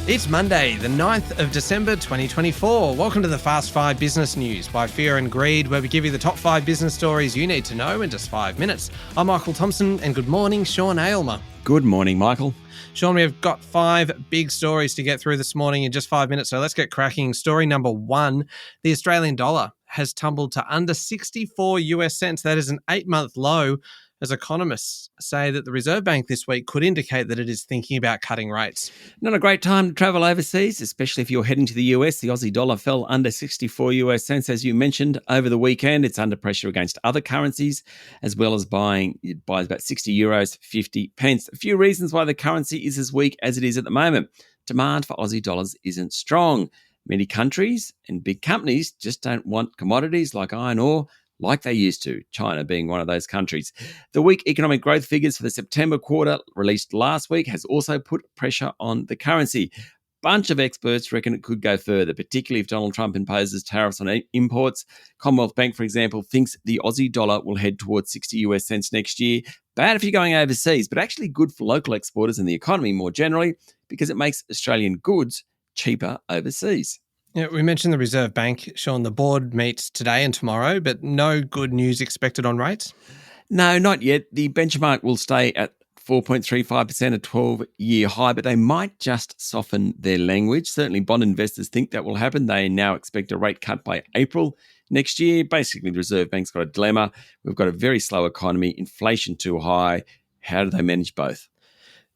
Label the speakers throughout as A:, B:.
A: It's Monday, the 9th of December 2024. Welcome to the Fast 5 Business News by Fear and Greed, where we give you the top 5 business stories you need to know in just 5 minutes. I'm Michael Thompson, and good morning, Sean Aylmer.
B: Good morning, Michael.
A: Sean, we've got 5 big stories to get through this morning in just 5 minutes, so let's get cracking. Story number 1, the Australian dollar has tumbled to under 64 US cents. That is an 8-month low, as economists say that the Reserve Bank this week could indicate that it is thinking about cutting rates.
B: Not a great time to travel overseas, especially if you're heading to the US. The Aussie dollar fell under 64 US cents, as you mentioned, over the weekend. It's under pressure against other currencies, as well as it buys about 60 euros, 50 pence. A few reasons why the currency is as weak as it is at the moment. Demand for Aussie dollars isn't strong. Many countries and big companies just don't want commodities like iron ore like they used to, China being one of those countries. The weak economic growth figures for the September quarter released last week has also put pressure on the currency. Bunch of experts reckon it could go further, particularly if Donald Trump imposes tariffs on imports. Commonwealth Bank, for example, thinks the Aussie dollar will head towards 60 US cents next year. Bad if you're going overseas, but actually good for local exporters and the economy more generally because it makes Australian goods cheaper overseas.
A: Yeah, we mentioned the Reserve Bank, Sean. The board meets today and tomorrow, but no good news expected on rates?
B: No, not yet. The benchmark will stay at 4.35%, a 12-year high, but they might just soften their language. Certainly bond investors think that will happen. They now expect a rate cut by April next year. Basically, the Reserve Bank's got a dilemma. We've got a very slow economy, inflation too high. How do they manage both?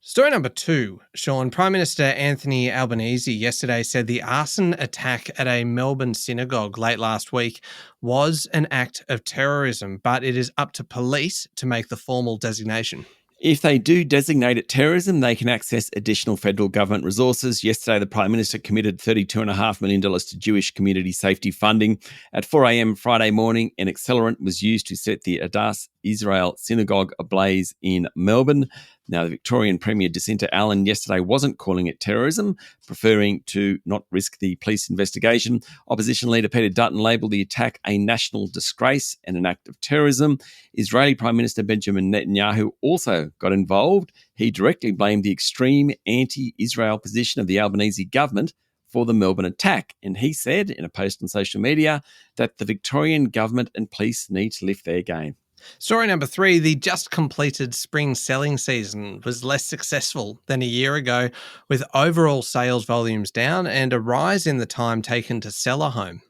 A: Story number 2, Sean. Prime Minister Anthony Albanese yesterday said the arson attack at a Melbourne synagogue late last week was an act of terrorism, but it is up to police to make the formal designation.
B: If they do designate it terrorism, they can access additional federal government resources. Yesterday, the Prime Minister committed $32.5 million to Jewish community safety funding. At 4 a.m. Friday morning, an accelerant was used to set the Adass Israel synagogue ablaze in Melbourne. Now, the Victorian Premier Jacinta Allen yesterday wasn't calling it terrorism, preferring to not risk the police investigation. Opposition leader Peter Dutton labelled the attack a national disgrace and an act of terrorism. Israeli Prime Minister Benjamin Netanyahu also got involved. He directly blamed the extreme anti-Israel position of the Albanese government for the Melbourne attack. And he said in a post on social media that the Victorian government and police need to lift their game.
A: Story number 3, the just completed spring selling season was less successful than a year ago, with overall sales volumes down and a rise in the time taken to sell a home.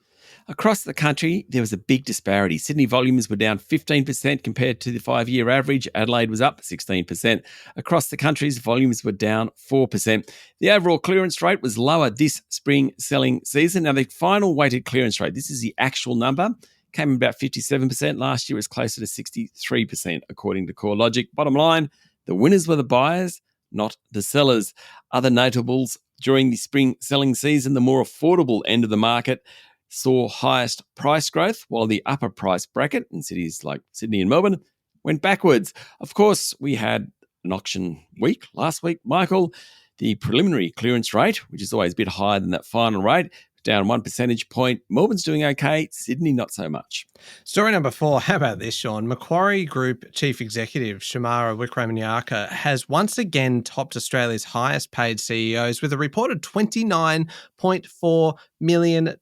B: Across the country, there was a big disparity. Sydney volumes were down 15% compared to the 5-year average. Adelaide was up 16%. Across the country's volumes were down 4%. The overall clearance rate was lower this spring selling season. Now, the final weighted clearance rate, this is the actual number, came about 57%. Last year it was closer to 63%, according to CoreLogic. Bottom line, the winners were the buyers, not the sellers. Other notables during the spring selling season, the more affordable end of the market saw highest price growth, while the upper price bracket in cities like Sydney and Melbourne went backwards. Of course, we had an auction week last week, Michael. The preliminary clearance rate, which is always a bit higher than that final rate, down 1 percentage point. Melbourne's doing okay, Sydney not so much.
A: Story number 4, how about this, Sean? Macquarie Group Chief Executive Shamara Wickramanayake has once again topped Australia's highest paid CEOs with a reported $29.4 million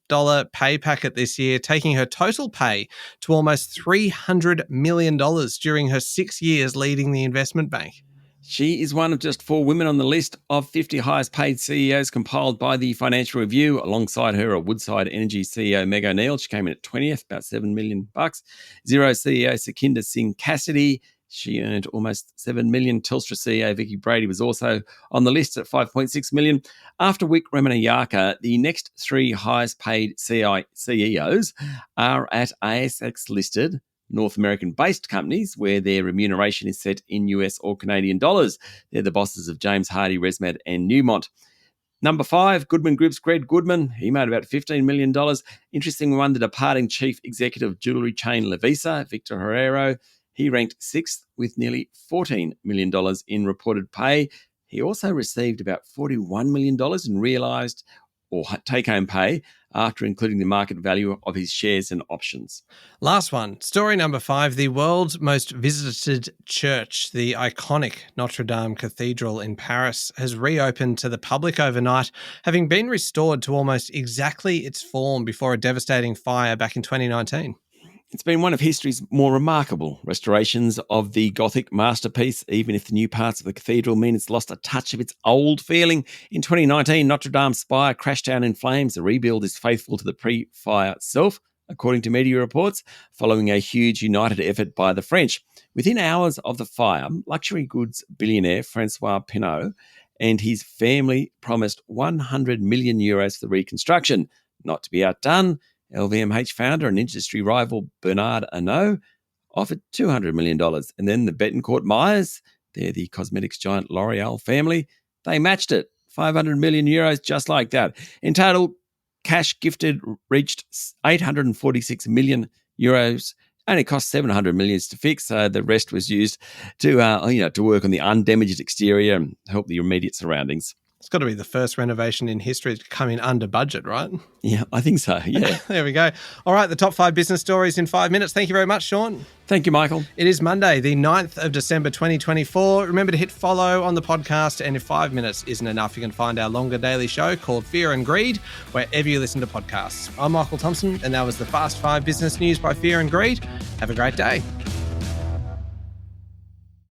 A: pay packet this year, taking her total pay to almost $300 million during her 6 years leading the investment bank.
B: She is one of just 4 women on the list of 50 highest paid CEOs compiled by the Financial Review. Alongside her are Woodside Energy CEO Meg O'Neill. She came in at 20th, about $7 million. Xero CEO Sukhinder Singh Cassidy. She earned almost $7 million. Telstra CEO Vicky Brady was also on the list at $5.6 million. After Wickramanayake, the next 3 highest paid CEOs are at ASX-listed North American-based companies where their remuneration is set in US or Canadian dollars. They're the bosses of James Hardie, ResMed and Newmont. Number 5, Goodman Group's Greg Goodman. He made about $15 million. Interesting one, the departing chief executive of jewellery chain Levisa, Victor Herrero. He ranked 6th with nearly $14 million in reported pay. He also received about $41 million in realised or take-home pay after including the market value of his shares and options.
A: Last one, story number 5, the world's most visited church, the iconic Notre-Dame Cathedral in Paris, has reopened to the public overnight, having been restored to almost exactly its form before a devastating fire back in 2019.
B: It's been one of history's more remarkable restorations of the Gothic masterpiece, even if the new parts of the cathedral mean it's lost a touch of its old feeling. In 2019, Notre Dame's spire crashed down in flames. The rebuild is faithful to the pre-fire self, according to media reports, following a huge united effort by the French. Within hours of the fire, luxury goods billionaire Francois Pinault and his family promised 100 million euros for the reconstruction. Not to be outdone, LVMH founder and industry rival Bernard Arnault offered $200 million. And then the Bettencourt Myers, they're the cosmetics giant L'Oreal family, they matched it, 500 million euros, just like that. In total, cash gifted reached 846 million euros. Only cost 700 million to fix. So the rest was used to work on the undamaged exterior and help the immediate surroundings.
A: It's got to be the first renovation in history to come in under budget, right?
B: Yeah, I think so, yeah.
A: There we go. All right, the top 5 business stories in 5 minutes. Thank you very much, Sean.
B: Thank you, Michael.
A: It is Monday, the 9th of December, 2024. Remember to hit follow on the podcast, and if 5 minutes isn't enough, you can find our longer daily show called Fear and Greed, wherever you listen to podcasts. I'm Michael Thompson, and that was the Fast 5 business news by Fear and Greed. Have a great day.